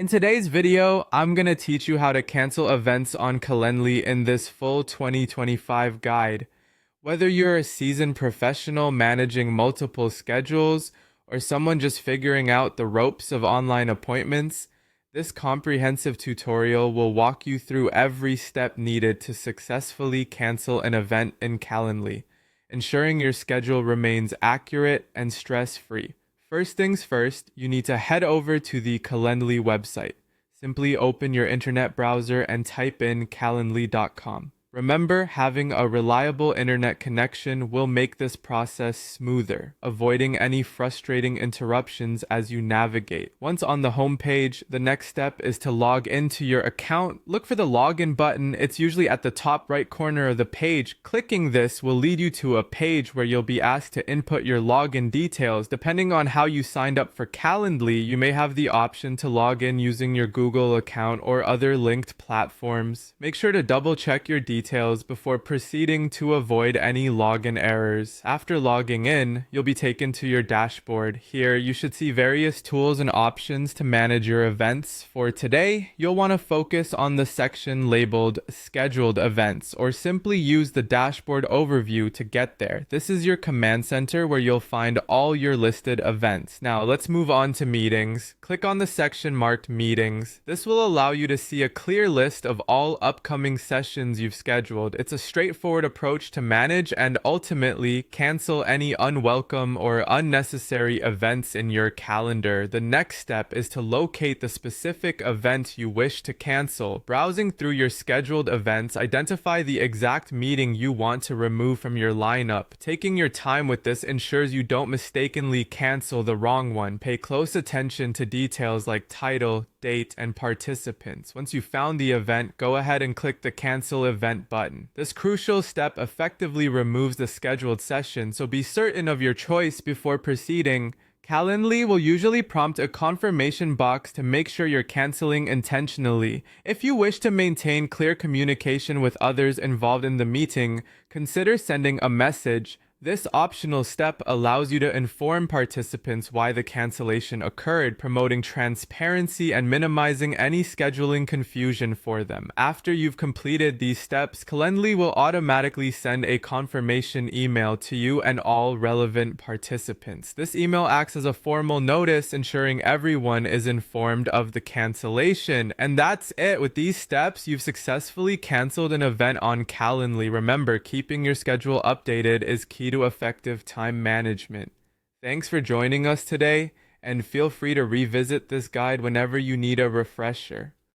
In today's video, I'm going to teach you how to cancel events on Calendly in this full 2025 guide. Whether you're a seasoned professional managing multiple schedules or someone just figuring out the ropes of online appointments, this comprehensive tutorial will walk you through every step needed to successfully cancel an event in Calendly, ensuring your schedule remains accurate and stress-free. First things first, you need to head over to the Calendly website. Simply open your internet browser and type in calendly.com. Remember, having a reliable internet connection will make this process smoother, avoiding any frustrating interruptions as you navigate. Once on the home page, the next step is to log into your account. Look for the login button. It's usually at the top right corner of the page. Clicking this will lead you to a page where you'll be asked to input your login details. Depending on how you signed up for Calendly, you may have the option to log in using your Google account or other linked platforms. Make sure to double check your details before proceeding to avoid any login errors. After logging in, you'll be taken to your dashboard. Here, you should see various tools and options to manage your events. For today, you'll want to focus on the section labeled Scheduled Events, or simply use the dashboard overview to get there. This is your command center where you'll find all your listed events. Now, let's move on to meetings. Click on the section marked Meetings. This will allow you to see a clear list of all upcoming sessions you've scheduled. It's a straightforward approach to manage and ultimately cancel any unwelcome or unnecessary events in your calendar. The next step is to locate the specific event you wish to cancel. Browsing through your scheduled events, identify the exact meeting you want to remove from your lineup. Taking your time with this ensures you don't mistakenly cancel the wrong one. Pay close attention to details like title, date, and participants. Once you've found the event, go ahead and click the Cancel Event button. This crucial step effectively removes the scheduled session, so be certain of your choice before proceeding. Calendly will usually prompt a confirmation box to make sure you're canceling intentionally. If you wish to maintain clear communication with others involved in the meeting, consider sending a message. This optional step allows you to inform participants why the cancellation occurred, promoting transparency and minimizing any scheduling confusion for them. After you've completed these steps, Calendly will automatically send a confirmation email to you and all relevant participants. This email acts as a formal notice, ensuring everyone is informed of the cancellation. And that's it. With these steps, you've successfully canceled an event on Calendly. Remember, keeping your schedule updated is key to effective time management. Thanks for joining us today, and feel free to revisit this guide whenever you need a refresher.